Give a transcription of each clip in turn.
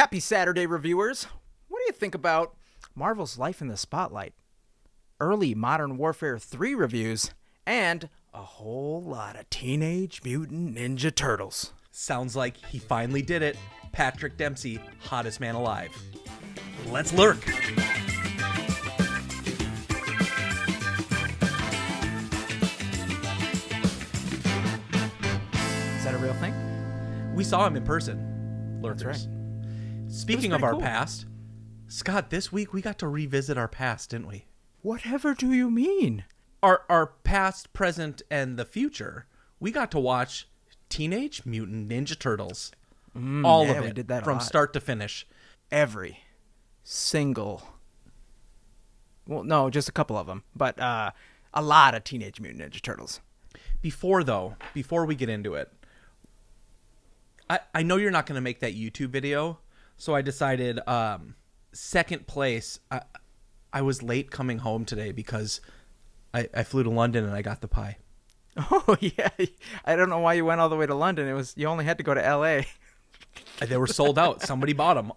Happy Saturday, reviewers. What do you think about Marvel's Life in the Spotlight, early Modern Warfare 3 reviews, and a whole lot of Teenage Mutant Ninja Turtles? Sounds like he finally did it. Patrick Dempsey, hottest man alive. Let's lurk. Is that a real thing? We saw him in person, lurkers. That's right. Speaking of our cool. past, Scott, this week we got to revisit our past, didn't we? Whatever do you mean? Our past, present, and the future. We got to watch Teenage Mutant Ninja Turtles. All of it, we did that a from lot. start to finish. Every single... Well, no, just a couple of them, but a lot of Teenage Mutant Ninja Turtles. Before we get into it, I know you're not going to make that YouTube video, so I decided second place. I was late coming home today because I flew to London and I got the pie. Oh, yeah. I don't know why you went all the way to London. You only had to go to L.A. They were sold out. Somebody bought them.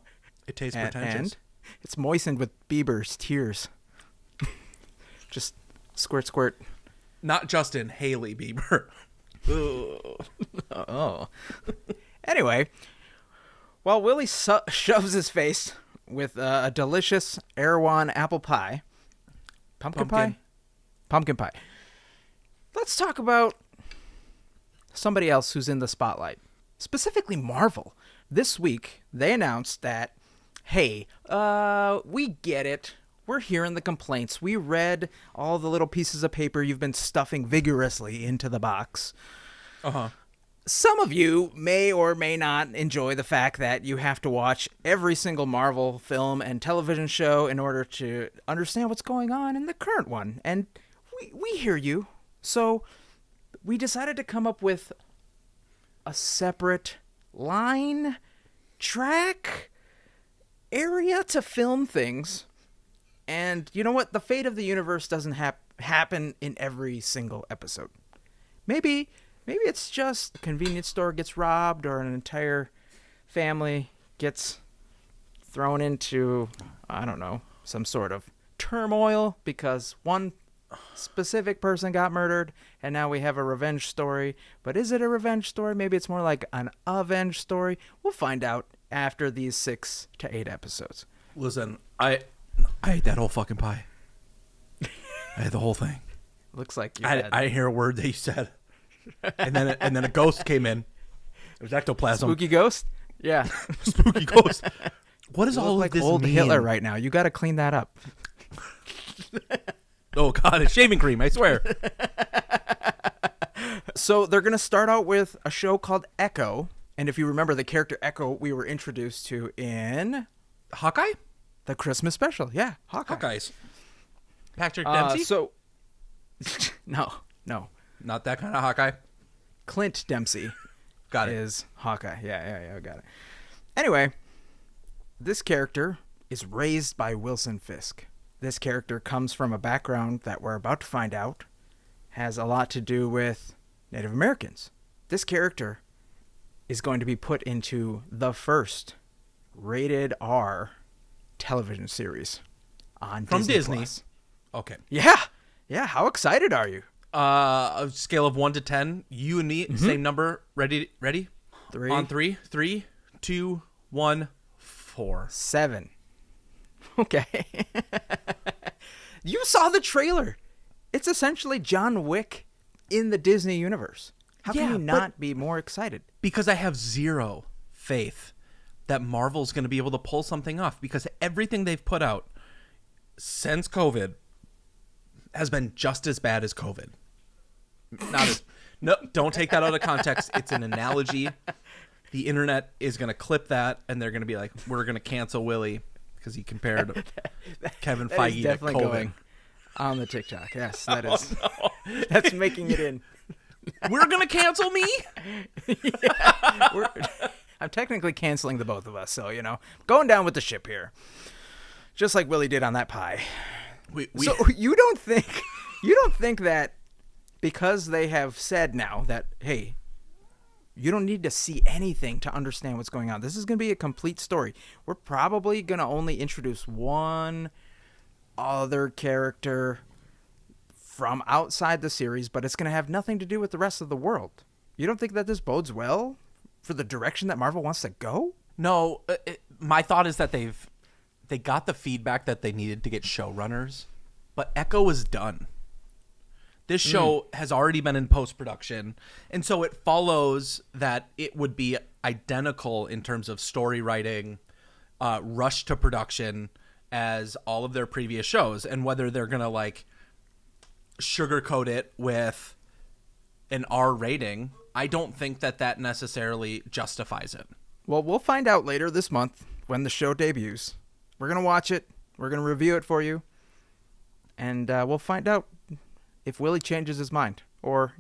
It tastes pretentious. And it's moistened with Bieber's tears. Just squirt, squirt. Not Justin, Haley Bieber. Oh. Anyway, while Willie shoves his face with a delicious Erewhon apple pie. Pumpkin pie? Pumpkin pie. Let's talk about somebody else who's in the spotlight. Specifically Marvel. This week, they announced that, hey, we get it. We're hearing the complaints. We read all the little pieces of paper you've been stuffing vigorously into the box. Uh-huh. Some of you may or may not enjoy the fact that you have to watch every single Marvel film and television show in order to understand what's going on in the current one. And we hear you. So we decided to come up with a separate line, track, area to film things. And you know what? The fate of the universe doesn't happen in every single episode. Maybe it's just a convenience store gets robbed or an entire family gets thrown into, I don't know, some sort of turmoil because one specific person got murdered and now we have a revenge story. But is it a revenge story? Maybe it's more like an avenge story. We'll find out after these 6 to 8 episodes. Listen, I ate that whole fucking pie. I ate the whole thing. Looks like you I didn't hear a word that you said. And then a ghost came in. It was ectoplasm. Spooky ghost? Yeah. Spooky ghost. What does You all look of like this old mean? Hitler right now. You got to clean that up. Oh God, it's shaving cream, I swear. So they're going to start out with a show called Echo. And if you remember the character Echo, we were introduced to in Hawkeye? the Christmas special. Yeah, Hawkeye. Hawkeyes. Patrick Dempsey? No. Not that kind of Hawkeye. Clint Dempsey Got it. is Hawkeye. Yeah, got it. Anyway, this character is raised by Wilson Fisk. This character comes from a background that we're about to find out has a lot to do with Native Americans. This character is going to be put into the first rated R television series on From Disney. Plus. Okay. Yeah. How excited are you? A scale of 1 to 10. You and me, same number. Ready? 3. On 3. 3, 2, 1, 4. 7. Okay. You saw the trailer. It's essentially John Wick in the Disney universe. How can you not be more excited? Because I have zero faith that Marvel's going to be able to pull something off, because everything they've put out since COVID has been just as bad as COVID. No, don't take that out of context. It's an analogy. The internet is going to clip that, and they're going to be like, we're going to cancel Willie because he compared Kevin Feige to COVID. Going on the TikTok. Yes, that is. No. That's making it in. We're going to cancel me? I'm technically canceling the both of us, so, going down with the ship here. Just like Willie did on that pie. So you don't think that because they have said now that, hey, You don't need to see anything to understand what's going on. This is going to be a complete story. We're probably going to only introduce one other character from outside the series, but it's going to have nothing to do with the rest of the world. You don't think that this bodes well for the direction that Marvel wants to go? No, my thought is that they got the feedback that they needed to get showrunners, but Echo is done. This show has already been in post-production, and so it follows that it would be identical in terms of story writing, rush to production as all of their previous shows, and whether they're going to like sugarcoat it with an R rating, I don't think that necessarily justifies it. Well, we'll find out later this month when the show debuts. We're going to watch it. We're going to review it for you. And we'll find out if Willie changes his mind or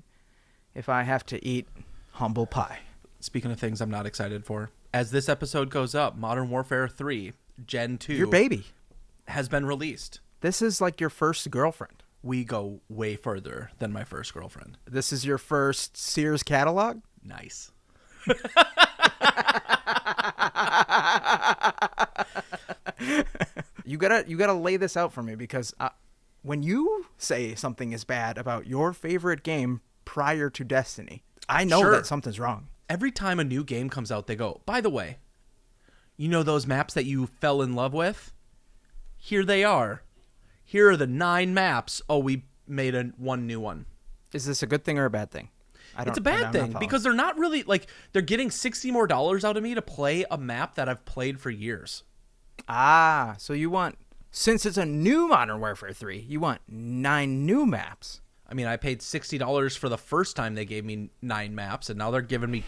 if I have to eat humble pie. Speaking of things I'm not excited for, as this episode goes up, Modern Warfare 3 Gen 2 Your baby has been released. This is like your first girlfriend. We go way further than my first girlfriend. This is your first Sears catalog? Nice. You gotta lay this out for me, because when you say something is bad about your favorite game prior to Destiny, I know that something's wrong. Every time a new game comes out, they go, by the way, you know those maps that you fell in love with? Here they are. Here are the 9 maps. Oh, we made one new one. Is this a good thing or a bad thing? It's a bad thing because they're not really like, they're getting $60 more out of me to play a map that I've played for years. Ah, so you want, since it's a new Modern Warfare 3, you want 9 new maps. I mean, I paid $60 for the first time they gave me 9 maps, and now they're giving me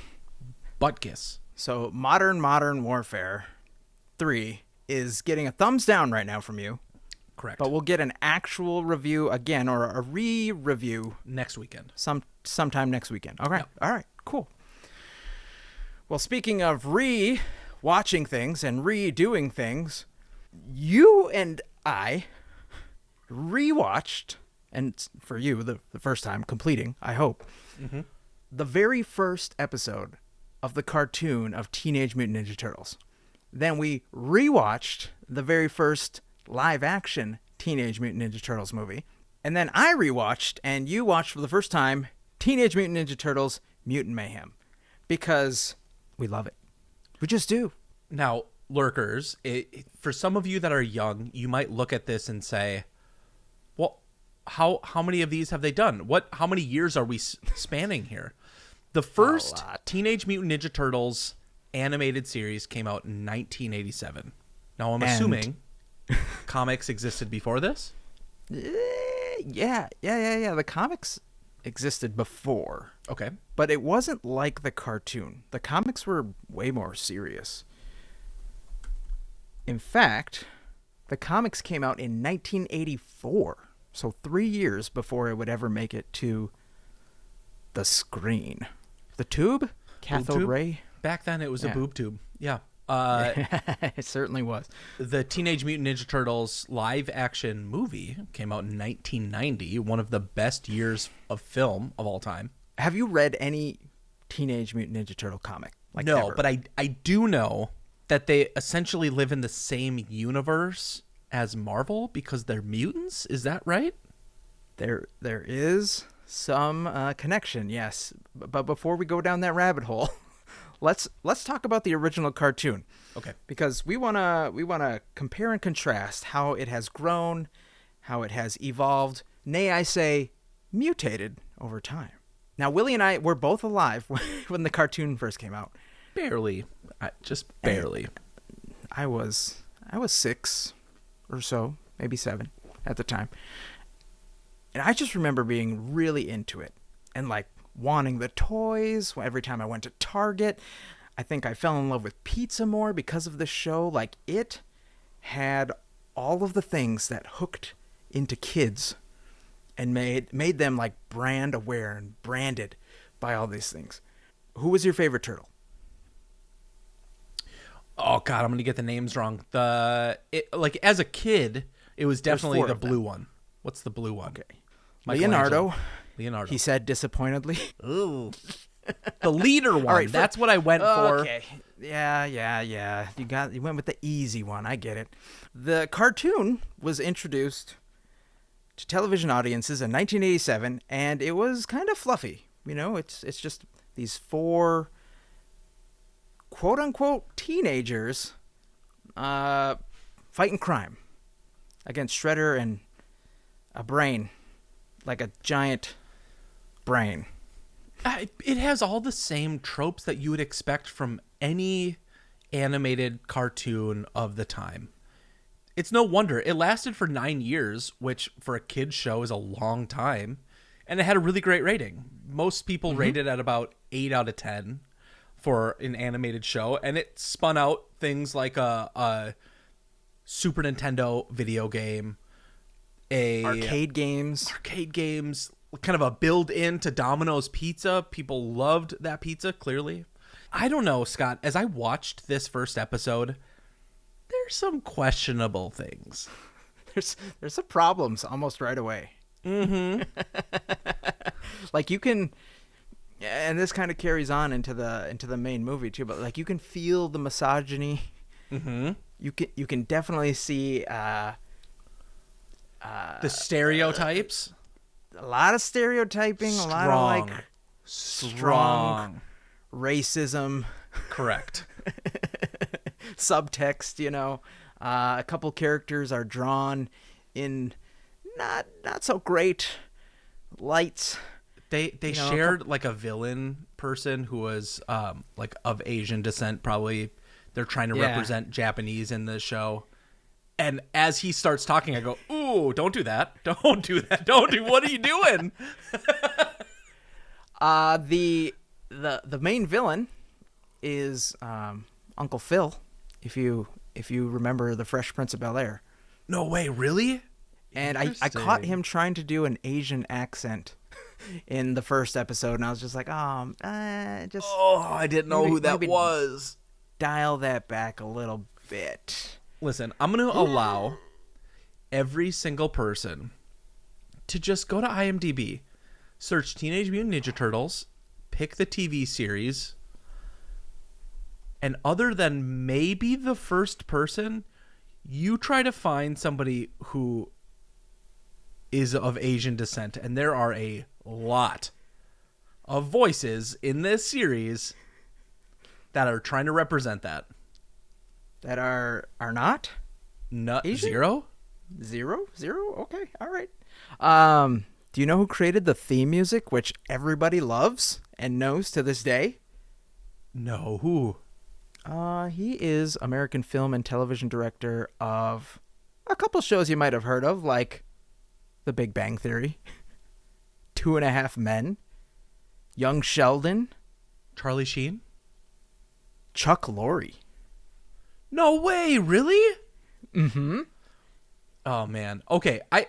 butt kiss. So Modern Warfare 3 is getting a thumbs down right now from you. Correct. But we'll get an actual review again, or a re-review next weekend. Sometime next weekend. Okay. Yep. All right. Cool. Well, speaking of re-watching things and redoing things, you and I re-watched, and for you, the first time completing, I hope, the very first episode of the cartoon of Teenage Mutant Ninja Turtles. Then we re-watched the very first live-action Teenage Mutant Ninja Turtles movie. And then I rewatched, and you watched for the first time, Teenage Mutant Ninja Turtles Mutant Mayhem. Because we love it. We just do. Now, lurkers, for some of you that are young, you might look at this and say, well, how many of these have they done? How many years are we spanning here? The first Teenage Mutant Ninja Turtles animated series came out in 1987. Now, I'm assuming comics existed before this? Yeah. The comics existed before. Okay. But it wasn't like the cartoon. The comics were way more serious. In fact, the comics came out in 1984. So 3 years before it would ever make it to the screen. The tube? Cathode ray? Back then it was a boob tube. Yeah. It certainly was. The Teenage Mutant Ninja Turtles live action movie came out in 1990, one of the best years of film of all time. Have you read any Teenage Mutant Ninja Turtle comic? No, but I do know that they essentially live in the same universe as Marvel because they're mutants. Is that right? There is some connection, yes. But before we go down that rabbit hole, let's talk about the original cartoon. Okay. Because we wanna compare and contrast how it has grown, how it has evolved, nay, I say, mutated over time. Now, Willie and I were both alive when the cartoon first came out. Barely, just barely. And I was 6 or so, maybe 7 at the time, and I just remember being really into it and like wanting the toys every time I went to Target. I think I fell in love with pizza more because of the show. Like, it had all of the things that hooked into kids and made them like brand aware and branded by all these things. Who was your favorite turtle? Oh God, I'm gonna get the names wrong. Like as a kid, it was definitely the blue one. What's the blue one? Okay, Leonardo. Leonardo. He said disappointedly. Ooh. The leader one. right, That's what I went for. Okay. Yeah. You went with the easy one. I get it. The cartoon was introduced to television audiences in 1987, and it was kind of fluffy. You know, it's just these 4 quote unquote teenagers fighting crime against Shredder and a brain, like a giant brain. It has all the same tropes that you would expect from any animated cartoon of the time. It's no wonder. It lasted for 9 years, which for a kid's show is a long time. And it had a really great rating. Most people rate it at about 8 out of 10 for an animated show. And it spun out things like a Super Nintendo video game, Arcade games, kind of a build-in to Domino's Pizza. People loved that pizza, clearly. I don't know, Scott. As I watched this first episode, there's some questionable things. There's some problems almost right away. Mm-hmm. Like you can, and this kind of carries on into the main movie too. But like you can feel the misogyny. Mm-hmm. You can definitely see the stereotypes. A lot of stereotyping. A lot of like strong racism. Correct. Subtext, you know. A couple characters are drawn in not so great lights. They shared like a villain person who was like of Asian descent, probably. They're trying to represent Japanese in the show. And as he starts talking, I go, "Ooh, don't do that. Don't do that. Don't do what are you doing?" The main villain is Uncle Phil, if you remember the Fresh Prince of Bel-Air. No way, really? And I caught him trying to do an Asian accent in the first episode, and I was just like, I didn't know who that was. Dial that back a little bit. Listen, I'm going to allow every single person to just go to IMDb, search Teenage Mutant Ninja Turtles, pick the TV series, and other than maybe the first person, you try to find somebody who is of Asian descent, and there are a lot of voices in this series that are trying to represent that. That are not? Asian? Zero? Okay, all right. Do you know who created the theme music, which everybody loves and knows to this day? No, who? He is American film and television director of a couple shows you might have heard of, like The Big Bang Theory, 2.5 Men, Young Sheldon, Charlie Sheen, Chuck Lorre. No way, really? Mm-hmm. Oh, man. Okay, I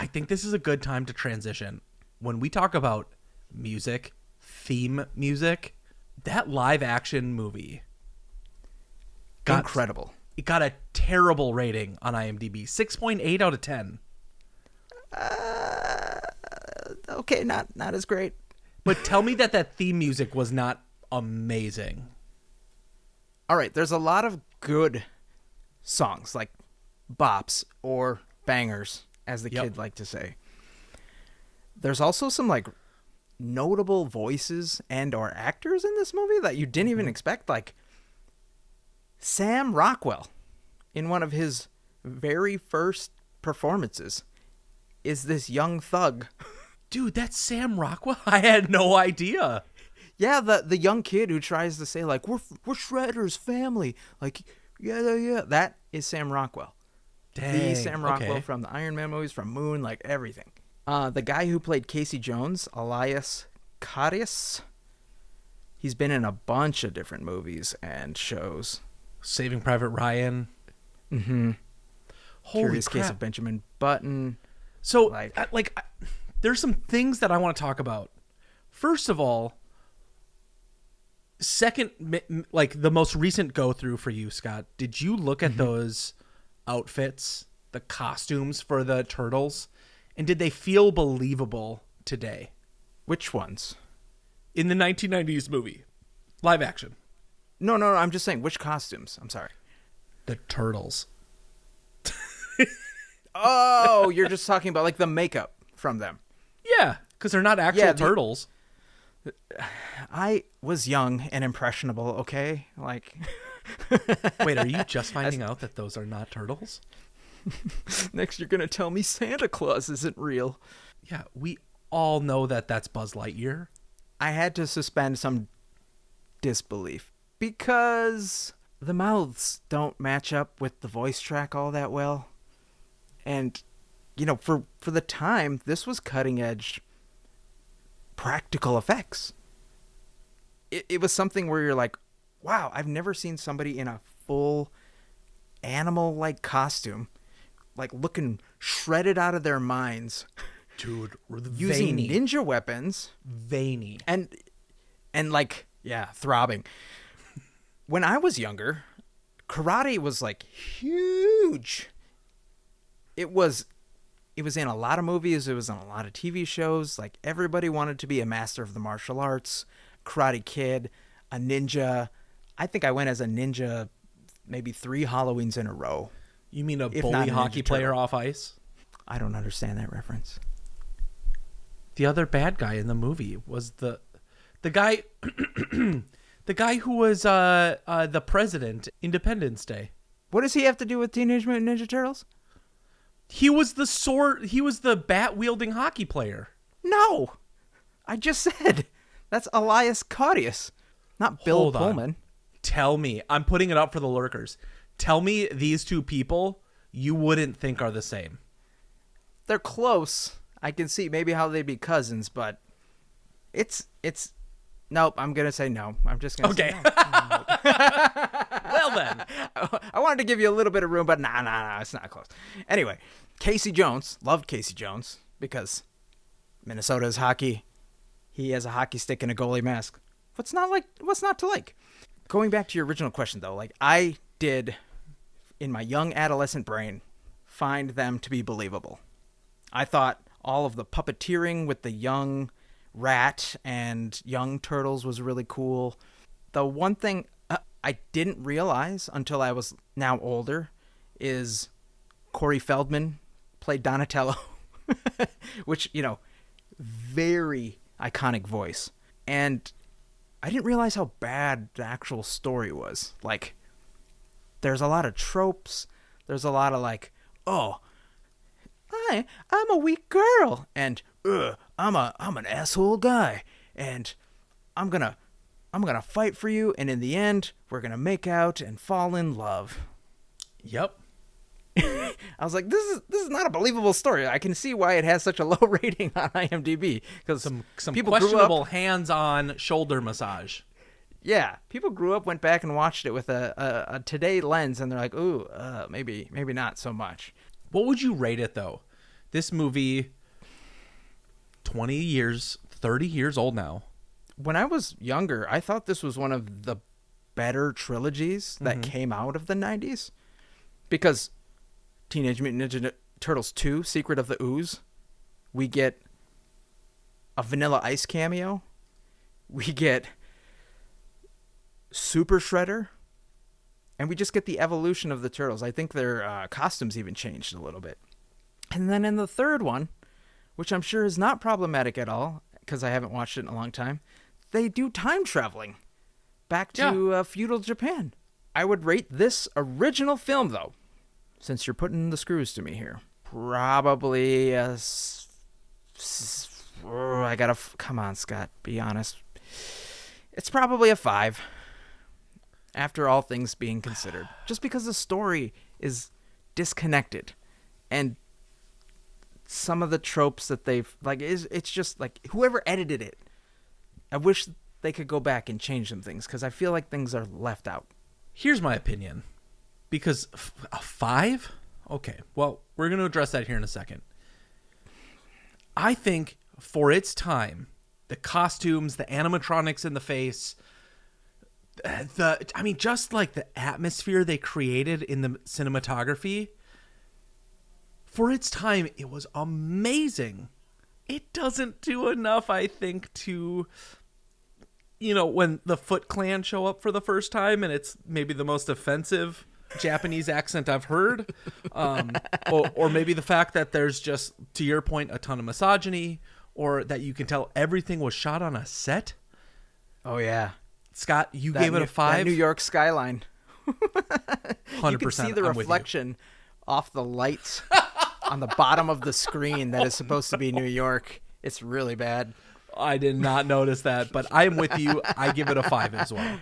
think this is a good time to transition. When we talk about music, theme music, that live action movie incredible. It got a terrible rating on IMDb, 6.8 out of 10. Okay, not as great. But tell me that theme music was not amazing. All right, there's a lot of good songs, like bops or bangers, as the kid like to say. There's also some like notable voices and or actors in this movie that you didn't even expect, like Sam Rockwell in one of his very first performances is this young thug. Dude, that's Sam Rockwell? I had no idea. Yeah, the young kid who tries to say like we're Shredder's family, like yeah, that is Sam Rockwell. Dang, the Sam Rockwell from the Iron Man movies, from Moon, like everything. The guy who played Casey Jones, Elias Koteas, he's been in a bunch of different movies and shows. Saving Private Ryan. Mm-hmm. Holy Curious crap. Case of Benjamin Button. So, there's some things that I want to talk about. First of all, second, like the most recent go through for you, Scott, did you look at those outfits, the costumes for the Turtles, and did they feel believable today? Which ones? in the 1990s movie, live action. No, I'm just saying which costumes. I'm sorry. The Turtles. Oh, you're just talking about like the makeup from them. Yeah, because they're not actual turtles. I was young and impressionable, okay? Like, wait, are you just finding out that those are not turtles? Next, you're going to tell me Santa Claus isn't real. Yeah, we all know that that's Buzz Lightyear. I had to suspend some disbelief because the mouths don't match up with the voice track all that well. And, you know, for the time, this was cutting edge practical effects. It was something where you're like, wow, I've never seen somebody in a full animal-like costume, like looking shredded out of their minds. Dude, using veiny. ninja weapons. Veiny. And like, yeah, throbbing. When I was younger, karate was like huge. It was in a lot of movies. It was on a lot of TV shows. Like, everybody wanted to be a master of the martial arts, Karate Kid, a ninja. I think I went as a ninja maybe 3 Halloweens in a row. You mean a bully hockey player off ice? I don't understand that reference. The other bad guy in the movie was the guy the guy who was the president Independence Day. What does he have to do with Teenage Mutant Ninja Turtles? He was the bat wielding hockey player. No, I just said that's Elias Caudius, not Bill Pullman. Tell me, I'm putting it up for the lurkers. Tell me these two people you wouldn't think are the same. They're close. I can see maybe how they'd be cousins, but it's nope. I'm gonna say no. I'm just gonna say no. Well then, I wanted to give you a little bit of room, but nah, it's not close. Anyway, Casey Jones, loved Casey Jones because Minnesota is hockey. He has a hockey stick and a goalie mask. What's not to like? Going back to your original question though, like, I did in my young adolescent brain find them to be believable. I thought all of the puppeteering with the young rat and young turtles was really cool. The one thing I didn't realize until I was now older is Corey Feldman played Donatello, which, you know, very iconic voice. And I didn't realize how bad the actual story was. Like, there's a lot of tropes. There's a lot of like, oh, I'm a weak girl, and I'm an asshole guy, and I'm gonna fight for you, and in the end, we're gonna make out and fall in love. Yep. I was like, this is not a believable story. I can see why it has such a low rating on IMDb, because Some people questionable hands-on shoulder massage. Yeah, people grew up, went back and watched it with a today lens, and they're like, ooh, maybe not so much. What would you rate it, though? This movie, 20 years, 30 years old now. When I was younger, I thought this was one of the better trilogies that came out of the 90s. Because Teenage Mutant Ninja Turtles 2, Secret of the Ooze, we get a Vanilla Ice cameo. We get Super Shredder. And we just get the evolution of the Turtles. I think their costumes even changed a little bit. And then in the third one, which I'm sure is not problematic at all, because I haven't watched it in a long time, they do time traveling back to feudal Japan. I would rate this original film, though, since you're putting the screws to me here, probably come on, Scott, be honest. It's probably a 5. After all things being considered, just because the story is disconnected and some of the tropes that they've it's just like whoever edited it, I wish they could go back and change some things, because I feel like things are left out. Here's my opinion, because a 5? Okay, well, we're going to address that here in a second. I think for its time, the costumes, the animatronics in the face, just like the atmosphere they created in the cinematography, for its time, it was amazing. It doesn't do enough, I think, to when the Foot Clan show up for the first time and it's maybe the most offensive Japanese accent I've heard. Or maybe the fact that there's just, to your point, a ton of misogyny, or that you can tell everything was shot on a set. Oh, yeah. Scott, you gave it a 5? That New York skyline. 100%. You can see the reflection off the lights on the bottom of the screen that is supposed to be New York. It's really bad. I did not notice that, but I am with you. I give it a 5 as well.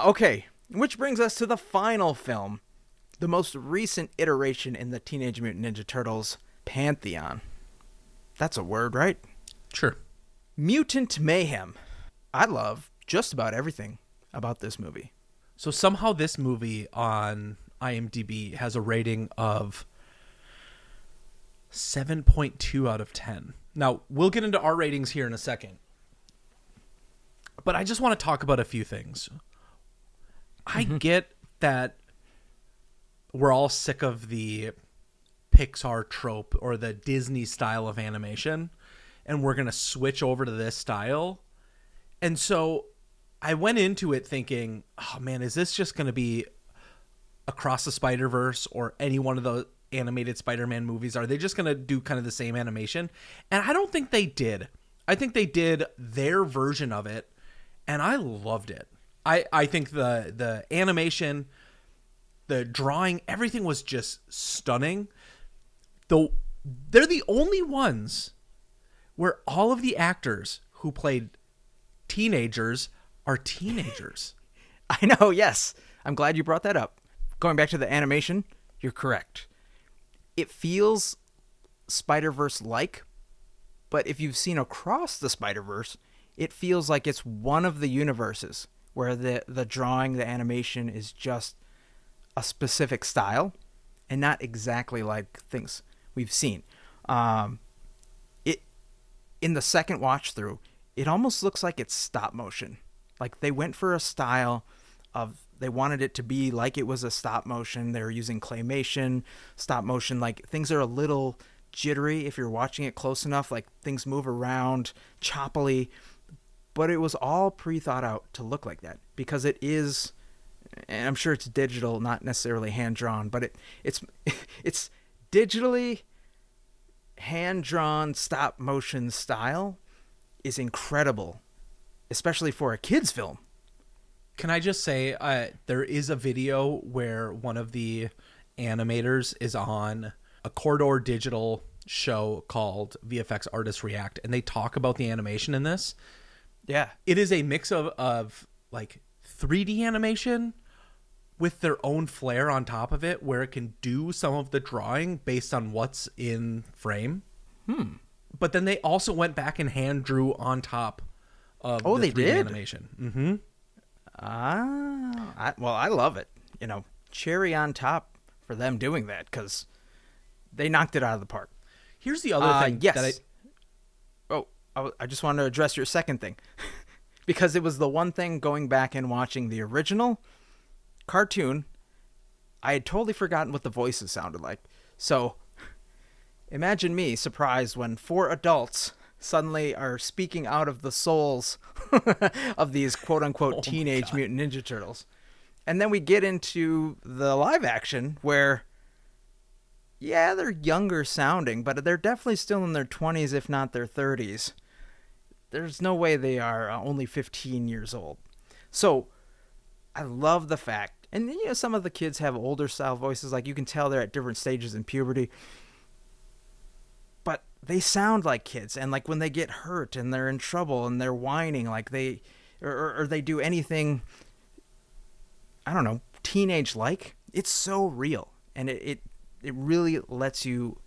Okay. Which brings us to the final film, the most recent iteration in the Teenage Mutant Ninja Turtles pantheon. That's a word, right? Sure. Mutant Mayhem. I love just about everything about this movie. So somehow this movie on IMDb has a rating of 7.2 out of 10. Now, we'll get into our ratings here in a second. But I just want to talk about a few things. I get that we're all sick of the Pixar trope or the Disney style of animation, and we're going to switch over to this style. And so I went into it thinking, oh man, is this just going to be Across the Spider-Verse or any one of the animated Spider-Man movies? Are they just going to do kind of the same animation? And I don't think they did. I think they did their version of it, and I loved it. I think the animation, the drawing, everything was just stunning. Though they're the only ones where all of the actors who played teenagers are teenagers. I know, yes. I'm glad you brought that up. Going back to the animation, you're correct. It feels Spider-Verse-like, but if you've seen Across the Spider-Verse, it feels like it's one of the universes where the drawing, the animation is just a specific style and not exactly like things we've seen. It in the second watch through, it almost looks like it's stop motion. Like they went for a style of, they wanted it to be like it was a stop motion. They were using claymation, stop motion. Like things are a little jittery if you're watching it close enough. Like things move around choppily. But it was all pre-thought out to look like that because it is, and I'm sure it's digital, not necessarily hand-drawn, but it's digitally hand-drawn stop-motion style is incredible, especially for a kid's film. Can I just say, there is a video where one of the animators is on a Corridor Digital show called VFX Artists React, and they talk about the animation in this. Yeah. It is a mix of like 3D animation with their own flair on top of it, where it can do some of the drawing based on what's in frame. But then they also went back and hand drew on top of the they 3D did? animation. I love it. Cherry on top for them doing that because they knocked it out of the park. Here's the other thing. Yes. I just wanted to address your second thing because it was the one thing going back and watching the original cartoon. I had totally forgotten what the voices sounded like. So imagine me surprised when 4 adults suddenly are speaking out of the souls of these quote unquote Teenage Mutant Ninja Turtles. And then we get into the live action where, yeah, they're younger sounding, but they're definitely still in their 20s, if not their 30s. There's no way they are only 15 years old. So I love the fact, and some of the kids have older style voices, like you can tell they're at different stages in puberty, but they sound like kids. And like when they get hurt and they're in trouble and they're whining, like or they do anything, I don't know, teenage like, it's so real. And it really lets you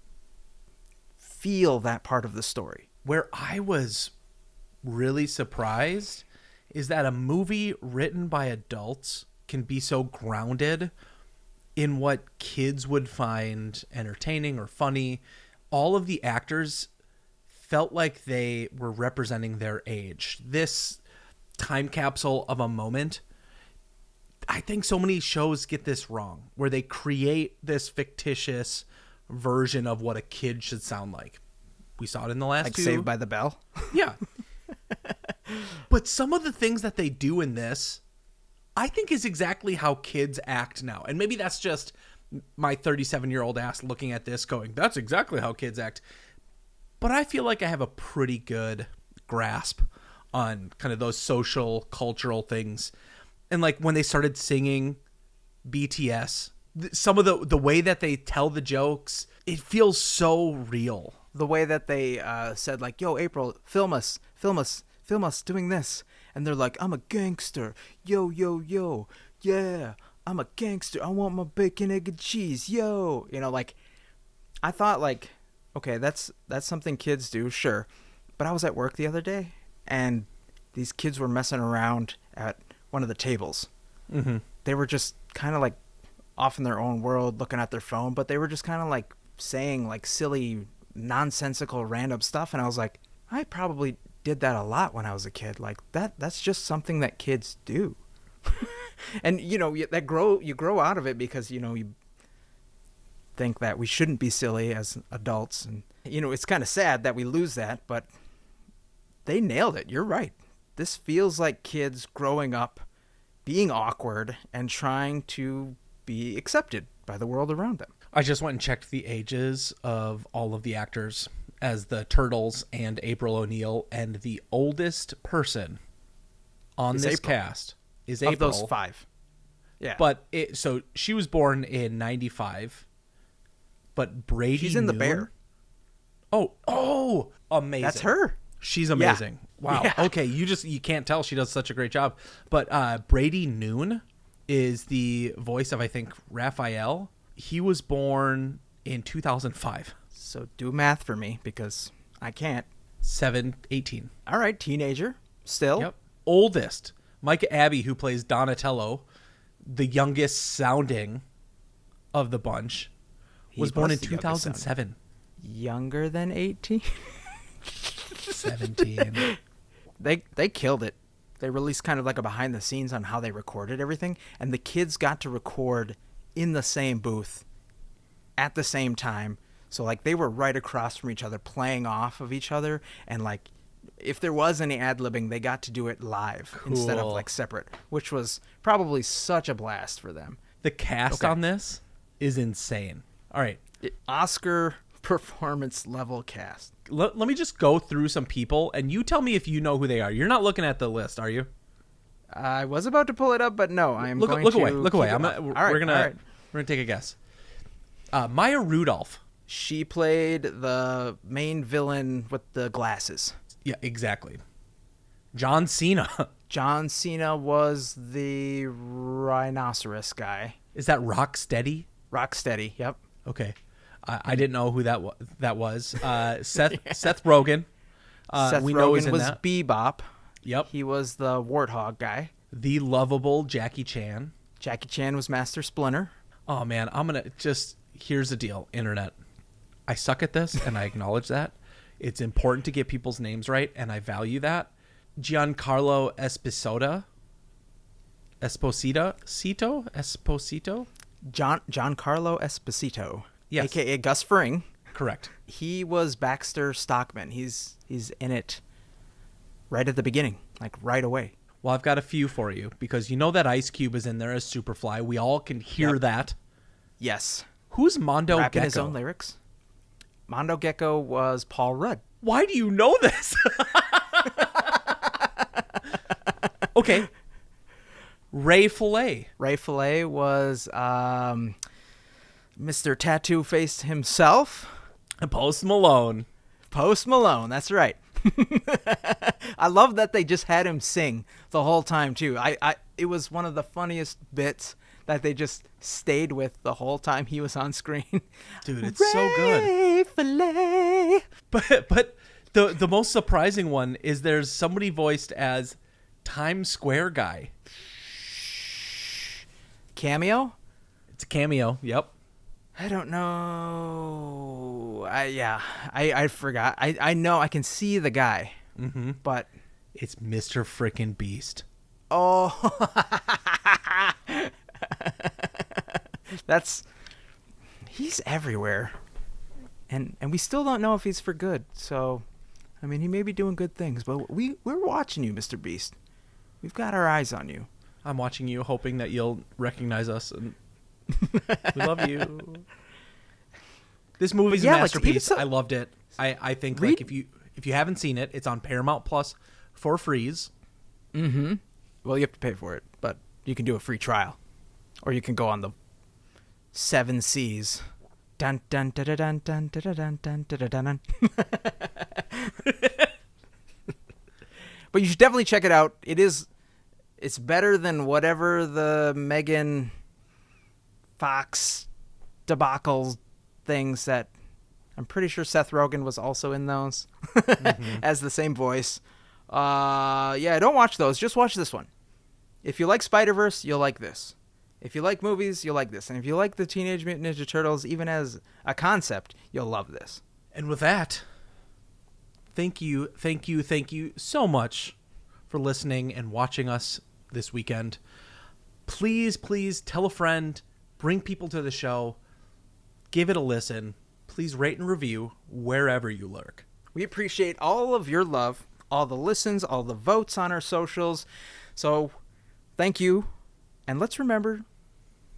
feel that part of the story. Where I was really surprised is that a movie written by adults can be so grounded in what kids would find entertaining or funny. All of the actors felt like they were representing their age. This time capsule of a moment. I think so many shows get this wrong, where they create this fictitious version of what a kid should sound like. We saw it in the last like two. Saved by the Bell. Yeah. But some of the things that they do in this, I think is exactly how kids act now. And maybe that's just my 37-year-old ass looking at this going, that's exactly how kids act. But I feel like I have a pretty good grasp on kind of those social, cultural things. And like when they started singing BTS, some of the way that they tell the jokes, it feels so real. The way that they said, like, yo, April, film us doing this. And they're like, I'm a gangster. Yo, yo, yo. Yeah, I'm a gangster. I want my bacon, egg, and cheese. Yo. You know, like, I thought, like, okay, that's something kids do, sure. But I was at work the other day, and these kids were messing around at one of the tables. Mm-hmm. They were just kind of, like, off in their own world, looking at their phone, but they were just kind of, like, saying, like, silly, nonsensical, random stuff. And I was like, I probably did that a lot when I was a kid. Like, that's just something that kids do. And, you know, you grow out of it because, you know, you think that we shouldn't be silly as adults. And, you know, it's kind of sad that we lose that, but they nailed it. You're right. This feels like kids growing up, being awkward, and trying to be accepted by the world around them. I just went and checked the ages of all of the actors as the Turtles and April O'Neil, and the oldest person on this cast is April. Of those 5. Yeah. But so she was born in 95, but Brady She's in The Noon- Bear. Oh, amazing. That's her. She's amazing. Yeah. Wow. Yeah. Okay, you can't tell she does such a great job. But Brady Noon is the voice of, I think, Raphael. He was born in 2005. So do math for me because I can't. 18. All right, teenager. Still. Yep. Oldest, Micah Abbey, who plays Donatello, the youngest sounding of the bunch, was born in 2007. Younger than 18? 17. They killed it. They released kind of like a behind the scenes on how they recorded everything, and the kids got to record in the same booth at the same time. So like they were right across from each other, playing off of each other, and like if there was any ad-libbing, they got to do it live instead of like separate, which was probably such a blast for them. The cast on this is insane. All right. Oscar performance level cast. Let me just go through some people, and you tell me if you know who they are. You're not looking at the list, are you? I was about to pull it up, but no, I am look going away. to Look away. We're gonna take a guess. Maya Rudolph. She played the main villain with the glasses. Yeah, exactly. John Cena. John Cena was the rhinoceros guy. Is that Rocksteady? Rocksteady, yep. Okay. I didn't know who that was. Seth Rogen. Seth we Rogen know is in was that. Bebop. Yep. He was the warthog guy. The lovable Jackie Chan. Jackie Chan was Master Splinter. Oh, man. Here's the deal, Internet. I suck at this, and I acknowledge that. It's important to get people's names right, and I value that. Giancarlo Esposito? Giancarlo Esposito. Yes. AKA Gus Fring. Correct. He was Baxter Stockman. He's in it right at the beginning, like right away. Well, I've got a few for you, because you know that Ice Cube is in there as Superfly. We all can hear that. Yes. Who's Mondo Rapping Gecko? his own lyrics. Mondo Gecko was Paul Rudd. Why do you know this? Okay. Ray Fillet. Ray Fillet was Mr. Tattoo Face himself. Post Malone. Post Malone, that's right. I love that they just had him sing the whole time too. It was one of the funniest bits that they just stayed with the whole time he was on screen. Dude, it's so good. Ray Fillet. But the most surprising one is there's somebody voiced as Times Square guy. Cameo? It's a cameo. Yep. I don't know. I forgot. I know I can see the guy, but It's Mr. Frickin' Beast. oh, he's everywhere, and we still don't know if he's for good. So I mean, he may be doing good things, but we're watching you, Mr. Beast. We've got our eyes on you. I'm watching you, hoping that you'll recognize us, and we love you. This movie's a masterpiece. I loved it. I think like if you haven't seen it, it's on Paramount Plus for freeze. Mm-hmm. Well, you have to pay for it, but you can do a free trial, or you can go on the 7 Cs. Dun dun dun dun dun dun dun dun dun dun. But you should definitely check it out. It's better than whatever the Megan Fox debacle things that I'm pretty sure Seth Rogen was also in those as the same voice. Yeah, don't watch those. Just watch this one. If you like Spider-Verse, you'll like this. If you like movies, you'll like this. And if you like the Teenage Mutant Ninja Turtles, even as a concept, you'll love this. And with that, thank you so much for listening and watching us this weekend. Please tell a friend, bring people to the show, give it a listen. Please rate and review wherever you lurk. We appreciate all of your love, all the listens, all the votes on our socials. So thank you. And let's remember,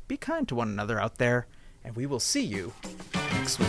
be kind to one another out there, and we will see you next week.